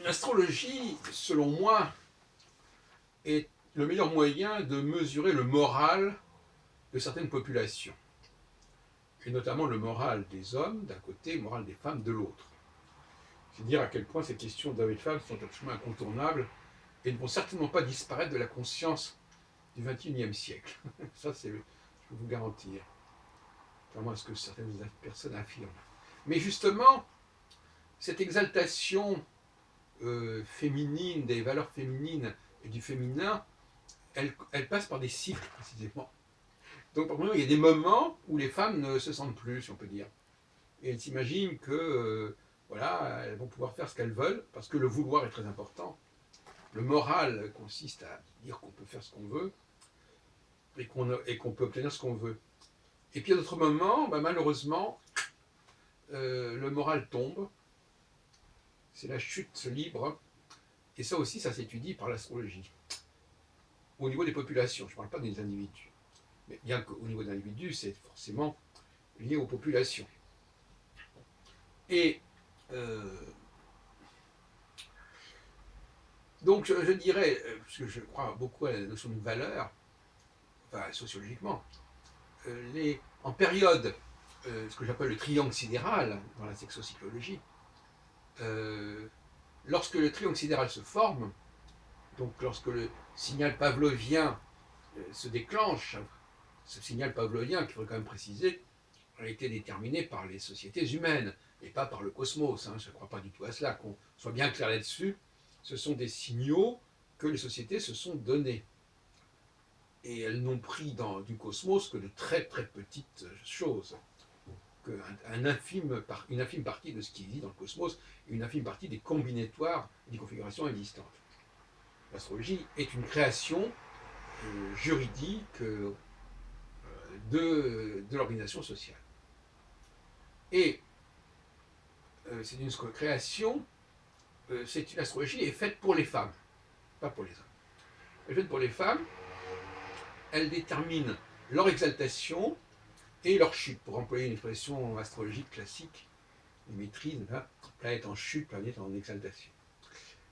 L'astrologie, selon moi, est le meilleur moyen de mesurer le moral de certaines populations, et notamment le moral des hommes d'un côté et le moral des femmes de l'autre. C'est dire à quel point ces questions d'hommes et de femmes sont absolument incontournables et ne vont certainement pas disparaître de la conscience du XXIe siècle. Ça, je peux vous garantir, contrairement à ce que certaines personnes affirment. Mais justement, cette exaltation féminine, des valeurs féminines et du féminin, elle passe par des cycles précisément. Donc, par exemple, il y a des moments où les femmes ne se sentent plus, si on peut dire. Et elles s'imaginent que, voilà, elles vont pouvoir faire ce qu'elles veulent, parce que le vouloir est très important. Le moral consiste à dire qu'on peut faire ce qu'on veut et qu'on peut obtenir ce qu'on veut. Et puis, à d'autres moments, malheureusement, le moral tombe. C'est la chute libre. Et ça aussi, ça s'étudie par l'astrologie. Au niveau des populations, je ne parle pas des individus. Mais bien qu'au niveau des individus, c'est forcément lié aux populations. Et donc je dirais, parce que je crois beaucoup à la notion de valeur, enfin sociologiquement, en période, ce que j'appelle le triangle sidéral dans la sexopsychologie, lorsque le triangle sidéral se forme, donc lorsque le signal pavlovien se déclenche, ce signal pavlovien, qu'il faut quand même préciser, a été déterminé par les sociétés humaines et pas par le cosmos. Je ne crois pas du tout à cela, qu'on soit bien clair là-dessus. Ce sont des signaux que les sociétés se sont donnés. Et elles n'ont pris du cosmos que de très très petites choses. Une infime partie de ce qui existe dans le cosmos et une infime partie des combinatoires et des configurations existantes. L'astrologie est une création juridique de l'organisation sociale. Et c'est une création, l'astrologie est faite pour les femmes, pas pour les hommes. Elle est faite pour les femmes, elle détermine leur exaltation et leur chute, pour employer une expression astrologique classique, une maîtrise, planète en chute, planète en exaltation.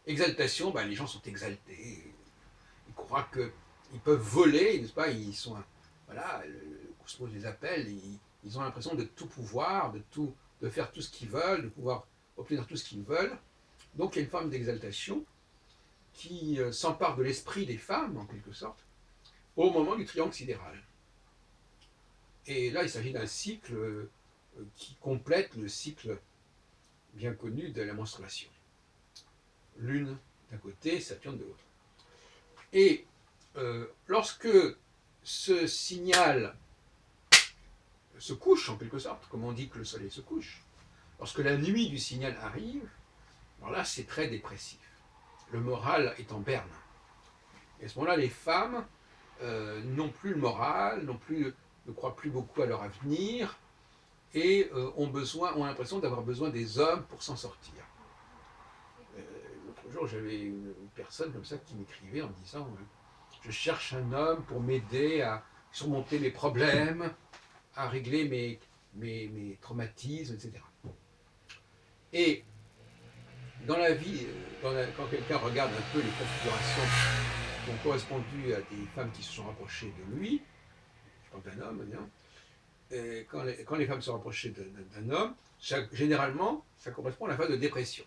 Exaltation, les gens sont exaltés, ils croient qu'ils peuvent voler, n'est-ce pas, ils sont, voilà, le cosmos les appelle, ils ont l'impression de tout pouvoir, de faire tout ce qu'ils veulent, de pouvoir obtenir tout ce qu'ils veulent. Donc il y a une forme d'exaltation qui s'empare de l'esprit des femmes, en quelque sorte, au moment du triangle sidéral. Et là, il s'agit d'un cycle qui complète le cycle bien connu de la menstruation. Lune d'un côté, Saturne de l'autre. Et lorsque ce signal se couche, en quelque sorte, comme on dit que le soleil se couche, lorsque la nuit du signal arrive, alors là, c'est très dépressif. Le moral est en berne. Et à ce moment-là, les femmes n'ont plus le moral, ne croient plus beaucoup à leur avenir, et ont l'impression d'avoir besoin des hommes pour s'en sortir. L'autre jour, j'avais une personne comme ça qui m'écrivait en me disant je cherche un homme pour m'aider à surmonter mes problèmes, à régler mes traumatismes, etc. Et dans la vie, quand quelqu'un regarde un peu les configurations qui ont correspondu à des femmes qui se sont rapprochées de lui, je parle d'un homme, et quand les femmes se rapprochaient d'un homme, généralement, ça correspond à la phase de dépression.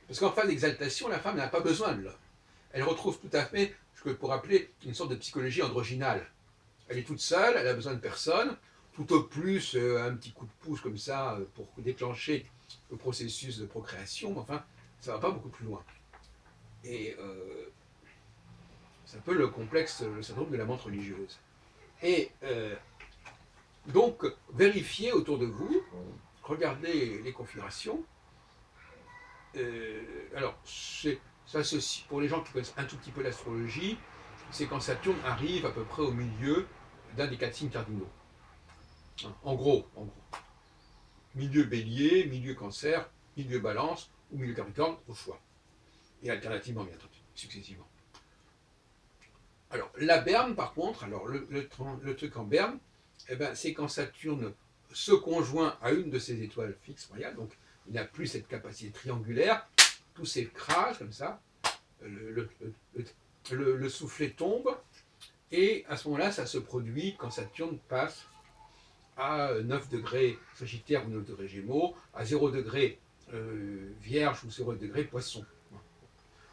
Parce qu'en phase d'exaltation, la femme n'a pas besoin de l'homme. Elle retrouve tout à fait ce que pour appeler une sorte de psychologie androgynale. Elle est toute seule, elle a besoin de personne, tout au plus un petit coup de pouce comme ça pour déclencher le processus de procréation, mais enfin, ça ne va pas beaucoup plus loin. Et c'est un peu le complexe, le syndrome de la menthe religieuse. Et donc, vérifiez autour de vous, regardez les configurations. Alors, pour les gens qui connaissent un tout petit peu l'astrologie, c'est quand Saturne arrive à peu près au milieu d'un des 4 signes cardinaux. En gros. Milieu bélier, milieu cancer, milieu balance ou milieu capricorne, au choix. Et alternativement, bien entendu, successivement. Alors, la berne, par contre, alors le truc en berne, c'est quand Saturne se conjoint à une de ses étoiles fixes royales, donc il n'a plus cette capacité triangulaire, tout s'écrase comme ça, le soufflet tombe, et à ce moment-là, ça se produit quand Saturne passe à 9 degrés Sagittaire ou 9 degrés Gémeaux, à 0 degré Vierge ou 0 degré Poisson.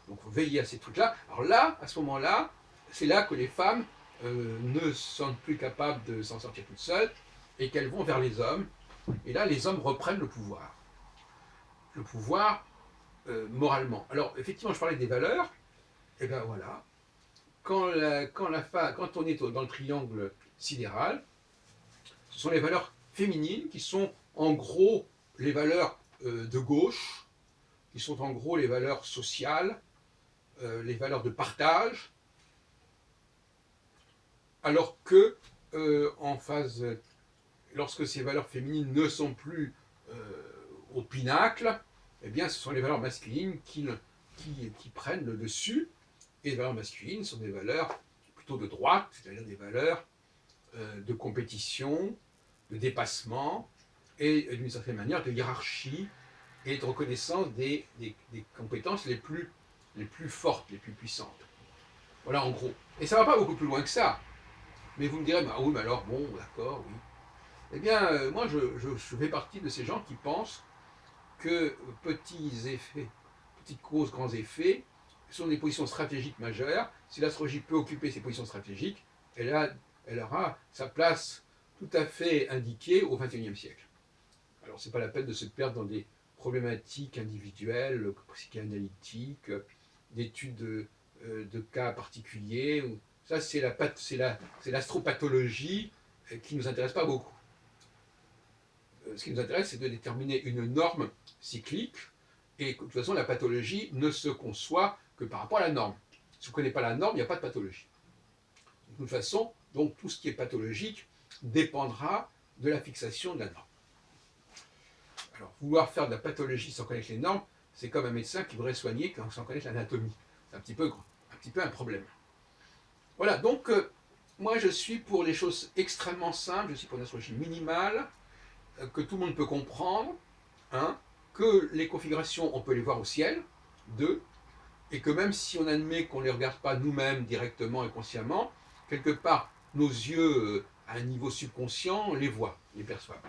Donc vous veillez à ces trucs-là. Alors là, à ce moment-là, c'est là que les femmes ne sont plus capables de s'en sortir toutes seules et qu'elles vont vers les hommes. Et là, les hommes reprennent le pouvoir. Le pouvoir moralement. Alors, effectivement, je parlais des valeurs. Et bien voilà. Quand on est dans le triangle sidéral, ce sont les valeurs féminines qui sont en gros les valeurs de gauche, qui sont en gros les valeurs sociales, les valeurs de partage, alors que en phase, lorsque ces valeurs féminines ne sont plus au pinacle, eh bien ce sont les valeurs masculines qui prennent le dessus, et les valeurs masculines sont des valeurs plutôt de droite, c'est-à-dire des valeurs de compétition, de dépassement, et d'une certaine manière de hiérarchie et de reconnaissance des compétences les plus fortes, les plus puissantes. Voilà en gros. Et ça ne va pas beaucoup plus loin que ça. Mais vous me direz, bah oui, mais alors, bon, d'accord, oui. Eh bien, moi, je fais partie de ces gens qui pensent que petits effets, petites causes, grands effets, sont des positions stratégiques majeures. Si l'astrologie peut occuper ces positions stratégiques, elle aura sa place tout à fait indiquée au XXIe siècle. Alors, ce n'est pas la peine de se perdre dans des problématiques individuelles, psychanalytiques, d'études de cas particuliers. Ça, c'est l'astropathologie qui ne nous intéresse pas beaucoup. Ce qui nous intéresse, c'est de déterminer une norme cyclique, et de toute façon, la pathologie ne se conçoit que par rapport à la norme. Si vous ne connaissez pas la norme, il n'y a pas de pathologie. De toute façon, donc, tout ce qui est pathologique dépendra de la fixation de la norme. Alors, vouloir faire de la pathologie sans connaître les normes, c'est comme un médecin qui voudrait soigner sans connaître l'anatomie. C'est un petit peu un problème. Voilà, donc, moi je suis pour les choses extrêmement simples, je suis pour une astrologie minimale, que tout le monde peut comprendre, hein, que les configurations, on peut les voir au ciel, 2, et que même si on admet qu'on ne les regarde pas nous-mêmes directement et consciemment, quelque part, nos yeux, à un niveau subconscient, les voient, les perçoivent.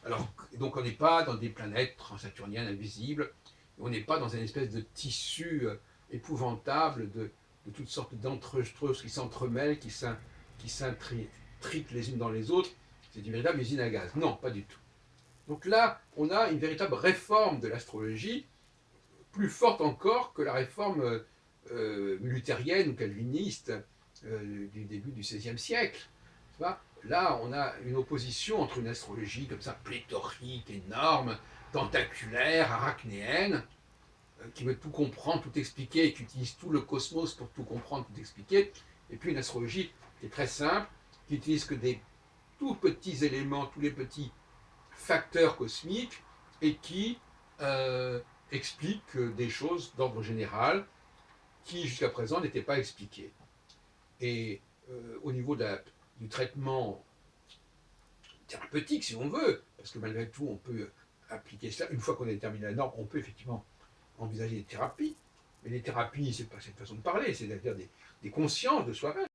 Alors, donc on n'est pas dans des planètes transsaturniennes invisibles, on n'est pas dans une espèce de tissu épouvantable de toutes sortes d'entrejeux qui s'entremêlent, qui s'intriquent les unes dans les autres. C'est une véritable usine à gaz. Non, pas du tout. Donc là, on a une véritable réforme de l'astrologie, plus forte encore que la réforme luthérienne ou calviniste du début du XVIe siècle. Là, on a une opposition entre une astrologie comme ça, pléthorique, énorme, tentaculaire, arachnéenne, qui veut tout comprendre, tout expliquer, et qui utilise tout le cosmos pour tout comprendre, tout expliquer, et puis une astrologie qui est très simple, qui n'utilise que des tout petits éléments, tous les petits facteurs cosmiques, et qui explique des choses d'ordre général qui jusqu'à présent n'étaient pas expliquées. Et au niveau du traitement thérapeutique, si on veut, parce que malgré tout, on peut appliquer cela, une fois qu'on a déterminé la norme, on peut effectivement envisager des thérapies, mais les thérapies, c'est pas cette façon de parler, c'est-à-dire des consciences de soi-même.